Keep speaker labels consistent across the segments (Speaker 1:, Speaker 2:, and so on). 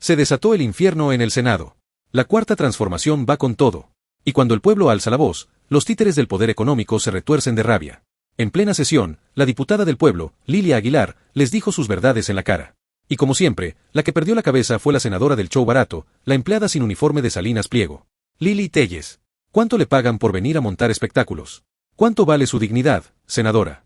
Speaker 1: Se desató el infierno en el Senado. La cuarta transformación va con todo. Y cuando el pueblo alza la voz, los títeres del poder económico se retuercen de rabia. En plena sesión, la diputada del pueblo, Lilia Aguilar, les dijo sus verdades en la cara. Y como siempre, la que perdió la cabeza fue la senadora del show barato, la empleada sin uniforme de Salinas Pliego. Lili Téllez. ¿Cuánto le pagan por venir a montar espectáculos? ¿Cuánto vale su dignidad, senadora?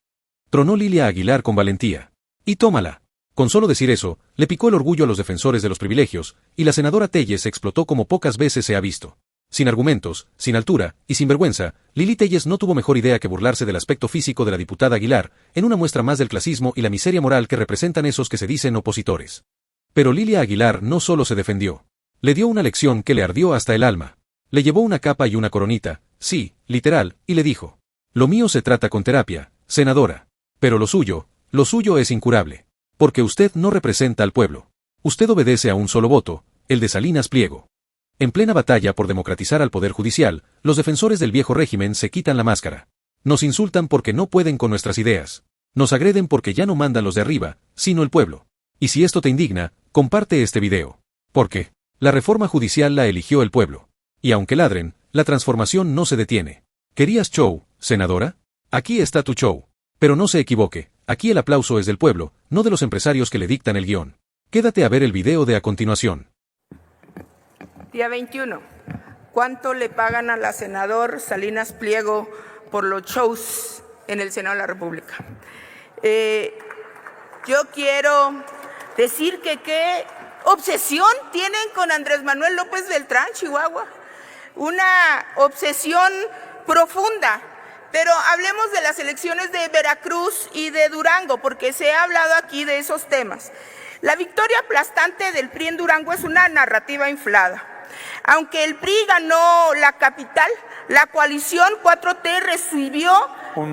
Speaker 1: Tronó Lilia Aguilar con valentía. Y tómala. Con solo decir eso, le picó el orgullo a los defensores de los privilegios, y la senadora Téllez explotó como pocas veces se ha visto. Sin argumentos, sin altura y sin vergüenza, Lili Téllez no tuvo mejor idea que burlarse del aspecto físico de la diputada Aguilar, en una muestra más del clasismo y la miseria moral que representan esos que se dicen opositores. Pero Lilia Aguilar no solo se defendió. Le dio una lección que le ardió hasta el alma. Le llevó una capa y una coronita, sí, literal, y le dijo: lo mío se trata con terapia, senadora. Pero lo suyo es incurable. Porque usted no representa al pueblo. Usted obedece a un solo voto, el de Salinas Pliego. En plena batalla por democratizar al poder judicial, los defensores del viejo régimen se quitan la máscara. Nos insultan porque no pueden con nuestras ideas. Nos agreden porque ya no mandan los de arriba, sino el pueblo. Y si esto te indigna, comparte este video. Porque la reforma judicial la eligió el pueblo. Y aunque ladren, la transformación no se detiene. ¿Querías show, senadora? Aquí está tu show. Pero no se equivoque, aquí el aplauso es del pueblo, no de los empresarios que le dictan el guión. Quédate a ver el video de a continuación.
Speaker 2: Día 21. ¿Cuánto le pagan a la senadora Salinas Pliego por los shows en el Senado de la República? Yo quiero decir que qué obsesión tienen con Andrés Manuel López Beltrán, Chihuahua. Una obsesión profunda. Pero hablemos de las elecciones de Veracruz y de Durango, porque se ha hablado aquí de esos temas. La victoria aplastante del PRI en Durango es una narrativa inflada. Aunque el PRI ganó la capital, la coalición 4T recibió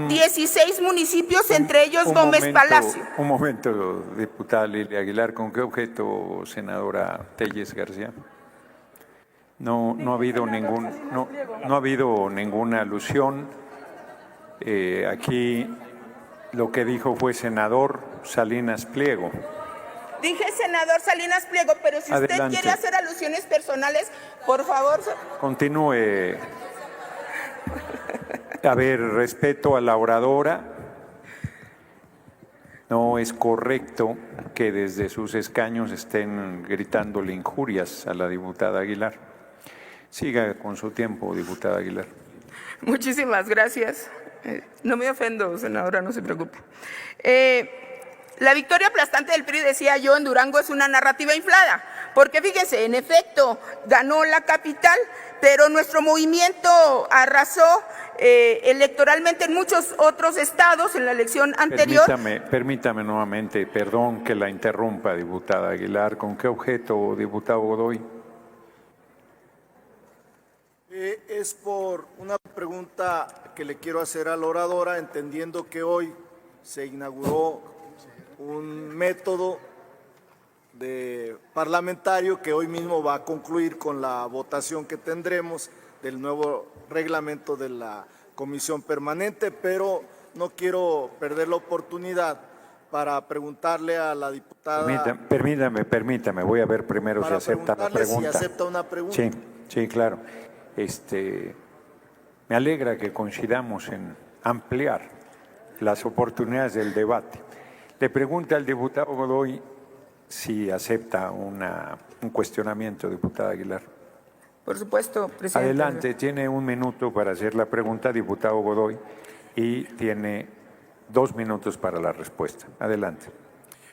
Speaker 2: 16 municipios, entre ellos Gómez Palacio.
Speaker 3: Un momento, diputada Lilia Aguilar, ¿con qué objeto, senadora Téllez García? No ha habido ninguna alusión. Aquí lo que dijo fue senador Salinas Pliego.
Speaker 2: Dije senador Salinas Pliego, pero si
Speaker 3: Adelante.
Speaker 2: usted quiere hacer alusiones personales, por favor.
Speaker 3: Continúe. A ver, respeto a la oradora. No es correcto que desde sus escaños estén gritándole injurias a la diputada Aguilar. Siga con su tiempo, diputada Aguilar.
Speaker 2: Muchísimas gracias. No me ofendo, senadora, no se preocupe. La victoria aplastante del PRI, decía yo, en Durango es una narrativa inflada, porque fíjese, en efecto, ganó la capital, pero nuestro movimiento arrasó electoralmente en muchos otros estados en la elección anterior.
Speaker 3: Permítame nuevamente, perdón que la interrumpa, diputada Aguilar. ¿Con qué objeto, diputado Godoy?
Speaker 4: Es por una pregunta que le quiero hacer a la oradora, entendiendo que hoy se inauguró un método parlamentario que hoy mismo va a concluir con la votación que tendremos del nuevo reglamento de la Comisión Permanente, pero no quiero perder la oportunidad para preguntarle a la diputada.
Speaker 3: Permítame, voy a ver primero si acepta la pregunta.
Speaker 4: Si acepta una pregunta.
Speaker 3: Sí, claro. Me alegra que coincidamos en ampliar las oportunidades del debate. Le pregunta al diputado Godoy si acepta un cuestionamiento, diputada Aguilar.
Speaker 2: Por supuesto, presidente.
Speaker 3: Adelante, tiene un minuto para hacer la pregunta, diputado Godoy, y tiene 2 minutos para la respuesta. Adelante.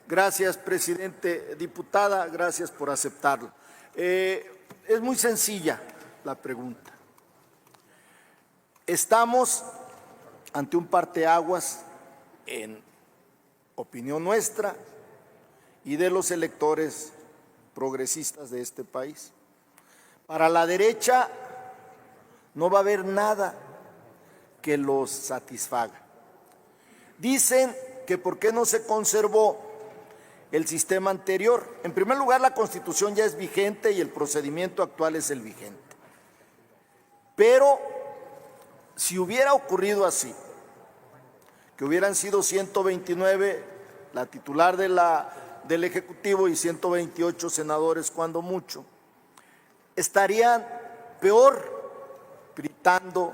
Speaker 4: Gracias, presidente. Diputada, gracias por aceptarlo. Es muy sencilla la pregunta. Estamos ante un parteaguas en opinión nuestra y de los electores progresistas de este país. Para la derecha no va a haber nada que los satisfaga. Dicen que por qué no se conservó el sistema anterior. En primer lugar, la Constitución ya es vigente y el procedimiento actual es el vigente. Pero si hubiera ocurrido así, que hubieran sido 129, la titular de la del Ejecutivo y 128 senadores cuando mucho, estarían peor gritando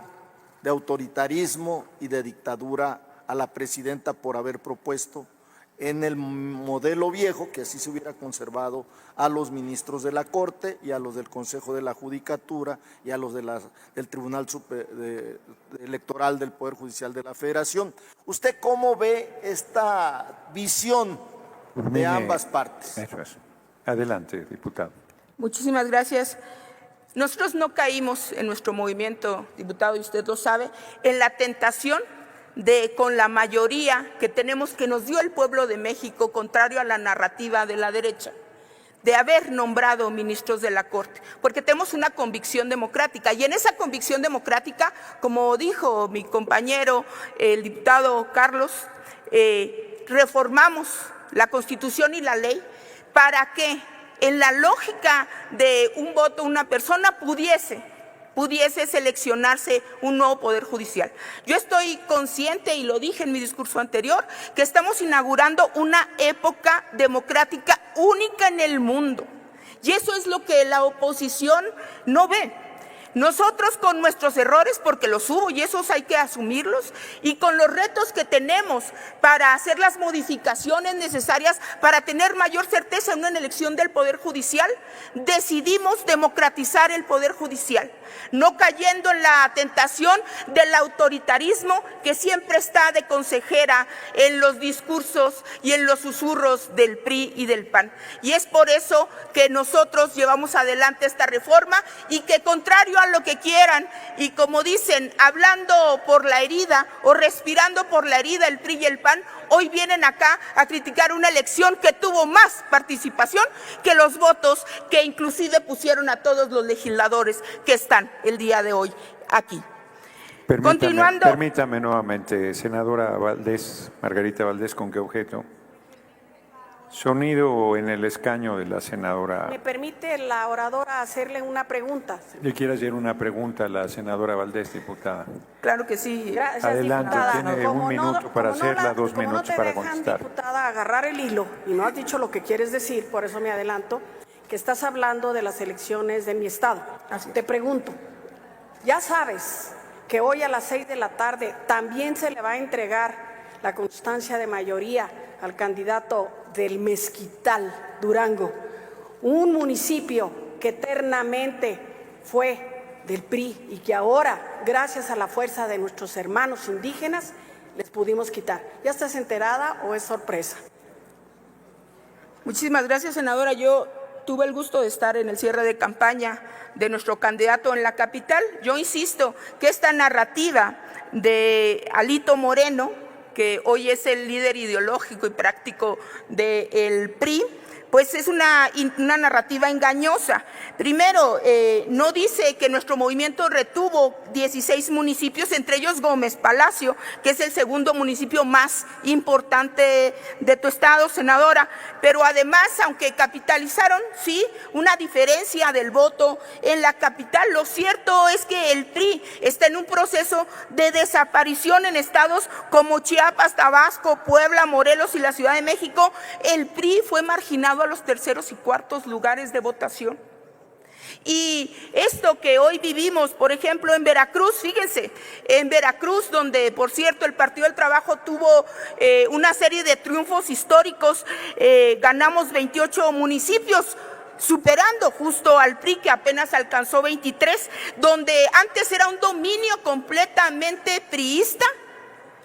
Speaker 4: de autoritarismo y de dictadura a la presidenta por haber propuesto en el modelo viejo, que así se hubiera conservado, a los ministros de la Corte y a los del Consejo de la Judicatura y a los del Tribunal Electoral del Poder Judicial de la Federación. ¿Usted cómo ve esta visión de ambas partes?
Speaker 3: Eso es. Adelante, diputado.
Speaker 2: Muchísimas gracias. Nosotros no caímos en nuestro movimiento, diputado, y usted lo sabe, en la tentación de, con la mayoría que tenemos, que nos dio el pueblo de México, contrario a la narrativa de la derecha, de haber nombrado ministros de la Corte, porque tenemos una convicción democrática, y en esa convicción democrática, como dijo mi compañero, el diputado Carlos, reformamos la Constitución y la ley para que en la lógica de un voto una persona pudiese seleccionarse un nuevo Poder Judicial. Yo estoy consciente, y lo dije en mi discurso anterior, que estamos inaugurando una época democrática única en el mundo. Y eso es lo que la oposición no ve. Nosotros, con nuestros errores, porque los hubo y esos hay que asumirlos, y con los retos que tenemos para hacer las modificaciones necesarias para tener mayor certeza en una elección del Poder Judicial, decidimos democratizar el Poder Judicial, no cayendo en la tentación del autoritarismo que siempre está de consejera en los discursos y en los susurros del PRI y del PAN. Y es por eso que nosotros llevamos adelante esta reforma, y que, contrario a lo que quieran, y como dicen, hablando por la herida o respirando por la herida el PRI y el PAN, hoy vienen acá a criticar una elección que tuvo más participación que los votos que inclusive pusieron a todos los legisladores que están el día de hoy aquí.
Speaker 3: Permítame nuevamente, senadora Valdés, Margarita Valdés, ¿con qué objeto? Sonido en el escaño de la senadora.
Speaker 5: ¿Me permite la oradora hacerle una pregunta?
Speaker 3: ¿Le quiere hacer una pregunta a la senadora Valdés, diputada?
Speaker 2: Claro que sí.
Speaker 5: Gracias,
Speaker 3: adelante,
Speaker 5: diputada.
Speaker 3: tiene un minuto para hacerla, 2 minutos para contestar.
Speaker 5: Diputada, agarrar el hilo, y no has dicho lo que quieres decir, por eso me adelanto, que estás hablando de las elecciones de mi estado. Te pregunto, ¿ya sabes que hoy a las 6 de la tarde también se le va a entregar la constancia de mayoría al candidato del Mezquital, Durango, un municipio que eternamente fue del PRI y que ahora, gracias a la fuerza de nuestros hermanos indígenas, les pudimos quitar? ¿Ya estás enterada o es sorpresa?
Speaker 2: Muchísimas gracias, senadora. Yo tuve el gusto de estar en el cierre de campaña de nuestro candidato en la capital. Yo insisto que esta narrativa de Alito Moreno, que hoy es el líder ideológico y práctico del PRI, pues es una narrativa engañosa. Primero, no dice que nuestro movimiento retuvo 16 municipios, entre ellos Gómez Palacio, que es el segundo municipio más importante de tu estado, senadora. Pero además, aunque capitalizaron, sí, una diferencia del voto en la capital, lo cierto es que el PRI está en un proceso de desaparición en estados como Chiapas, Tabasco, Puebla, Morelos y la Ciudad de México. El PRI fue marginado a los terceros y cuartos lugares de votación. Y esto que hoy vivimos, por ejemplo, en Veracruz, fíjense, en Veracruz, donde, por cierto, el Partido del Trabajo tuvo una serie de triunfos históricos, ganamos 28 municipios, superando justo al PRI, que apenas alcanzó 23, donde antes era un dominio completamente priista.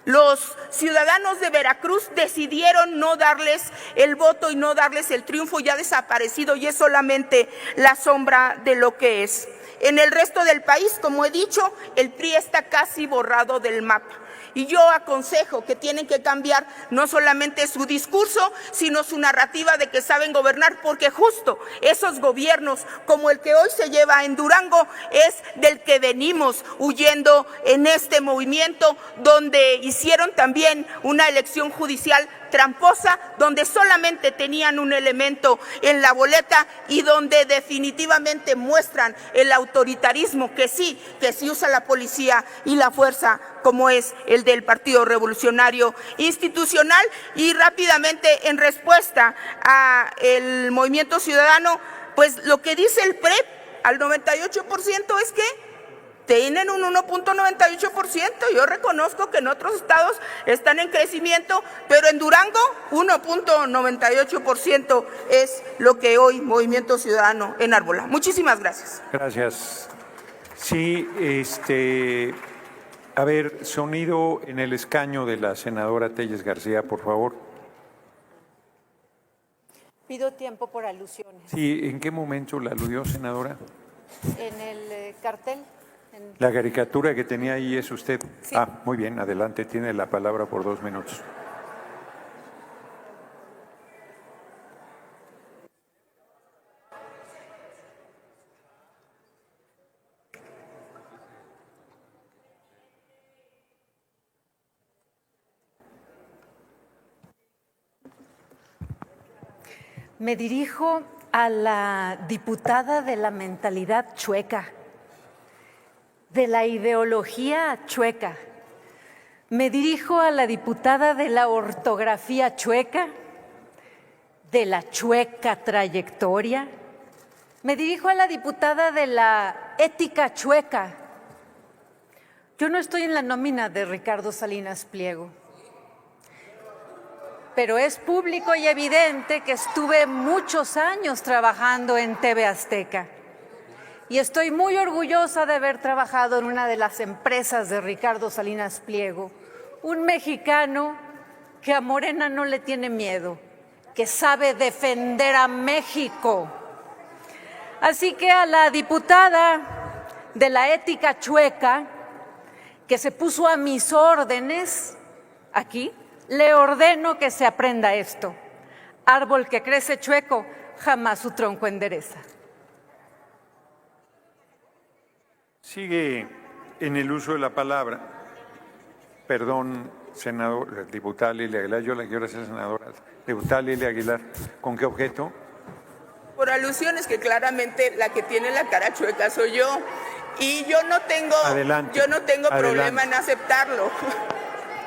Speaker 2: Los ciudadanos de Veracruz decidieron no darles el voto y no darles el triunfo, ya desaparecido, y es solamente la sombra de lo que es. En el resto del país, como he dicho, el PRI está casi borrado del mapa. Y yo aconsejo que tienen que cambiar no solamente su discurso, sino su narrativa de que saben gobernar, porque justo esos gobiernos, como el que hoy se lleva en Durango, es del que venimos huyendo en este movimiento, donde hicieron también una elección judicial tramposa, donde solamente tenían un elemento en la boleta y donde definitivamente muestran el autoritarismo que sí usa la policía y la fuerza, como es el del Partido Revolucionario Institucional. Y rápidamente, en respuesta al Movimiento Ciudadano, pues lo que dice el PREP al 98% es que tienen un 1.98%. Yo reconozco que en otros estados están en crecimiento, pero en Durango 1.98% es lo que hoy Movimiento Ciudadano enarbola. Muchísimas gracias.
Speaker 3: Gracias. Sí, a ver, sonido en el escaño de la senadora Telles García, por favor.
Speaker 6: Pido tiempo por alusiones.
Speaker 3: Sí, ¿en qué momento la aludió, senadora?
Speaker 6: En el cartel.
Speaker 3: La caricatura que tenía ahí es usted.
Speaker 6: Sí.
Speaker 3: Muy bien, adelante, tiene la palabra por 2 minutos.
Speaker 6: Me dirijo a la diputada de la mentalidad chueca, de la ideología chueca. Me dirijo a la diputada de la ortografía chueca, de la chueca trayectoria. Me dirijo a la diputada de la ética chueca. Yo no estoy en la nómina de Ricardo Salinas Pliego, pero es público y evidente que estuve muchos años trabajando en TV Azteca. Y estoy muy orgullosa de haber trabajado en una de las empresas de Ricardo Salinas Pliego, un mexicano que a Morena no le tiene miedo, que sabe defender a México. Así que a la diputada de la ética chueca, que se puso a mis órdenes aquí, le ordeno que se aprenda esto: árbol que crece chueco, jamás su tronco endereza.
Speaker 3: Sigue en el uso de la palabra. Perdón, senador, diputada Lilia Aguilar, yo la quiero hacer senadora. Diputada Lilia Aguilar, ¿con qué objeto?
Speaker 2: Por alusiones, que claramente la que tiene la cara chueca soy yo. Y yo no tengo,
Speaker 3: Adelante.
Speaker 2: Problema en aceptarlo.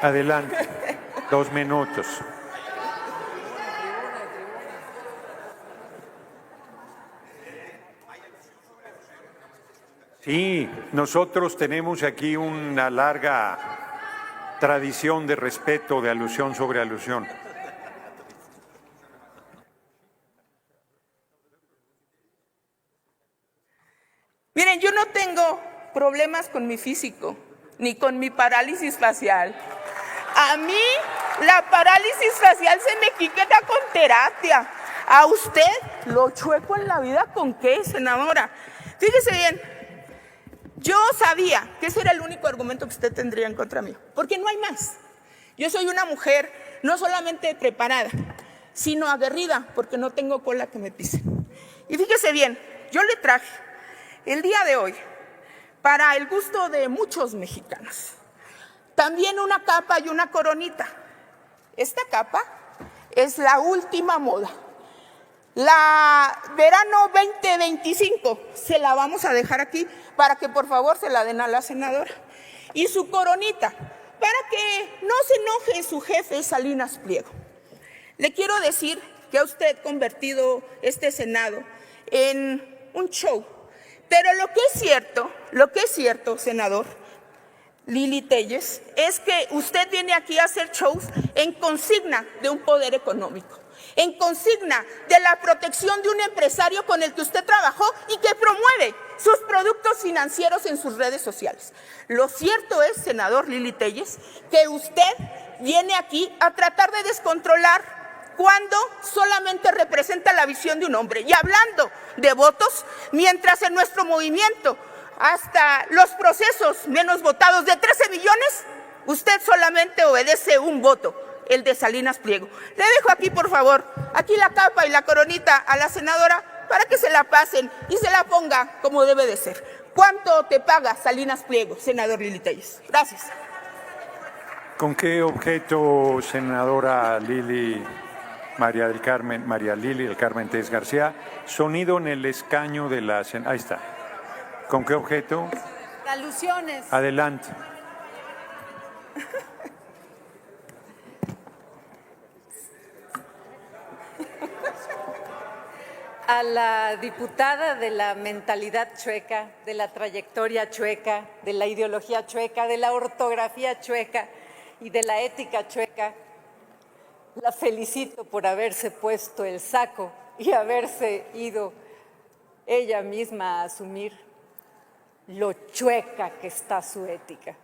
Speaker 3: Adelante, 2 minutos. Sí, nosotros tenemos aquí una larga tradición de respeto, de alusión sobre alusión.
Speaker 2: Miren, yo no tengo problemas con mi físico, ni con mi parálisis facial. A mí la parálisis facial se me quita con terapia. A usted lo chueco en la vida, ¿con qué, senadora? Fíjese bien, yo sabía que ese era el único argumento que usted tendría en contra mío, porque no hay más. Yo soy una mujer no solamente preparada, sino aguerrida, porque no tengo cola que me pise. Y fíjese bien, yo le traje el día de hoy, para el gusto de muchos mexicanos, también una capa y una coronita. Esta capa es la última moda. La verano 2025 se la vamos a dejar aquí para que por favor se la den a la senadora. Y su coronita, para que no se enoje su jefe Salinas Pliego. Le quiero decir que ha usted convertido este Senado en un show. Pero lo que es cierto, senador Lili Telles, es que usted viene aquí a hacer shows en consigna de un poder económico, en consigna de la protección de un empresario con el que usted trabajó y que promueve sus productos financieros en sus redes sociales. Lo cierto es, senador Lili Telles, que usted viene aquí a tratar de descontrolar cuando solamente representa la visión de un hombre. Y hablando de votos, mientras en nuestro movimiento, hasta los procesos menos votados de 13 millones, usted solamente obedece un voto, el de Salinas Pliego. Le dejo aquí, por favor, aquí la capa y la coronita a la senadora para que se la pasen y se la ponga como debe de ser. ¿Cuánto te paga Salinas Pliego, senador Lili Telles? Gracias.
Speaker 3: ¿Con qué objeto, senadora María Lili del Carmen Telles García? Sonido en el escaño de la... Ahí está. ¿Con qué objeto?
Speaker 6: Alusiones.
Speaker 3: Adelante.
Speaker 6: A la diputada de la mentalidad chueca, de la trayectoria chueca, de la ideología chueca, de la ortografía chueca y de la ética chueca, la felicito por haberse puesto el saco y haberse ido ella misma a asumir lo chueca que está su ética.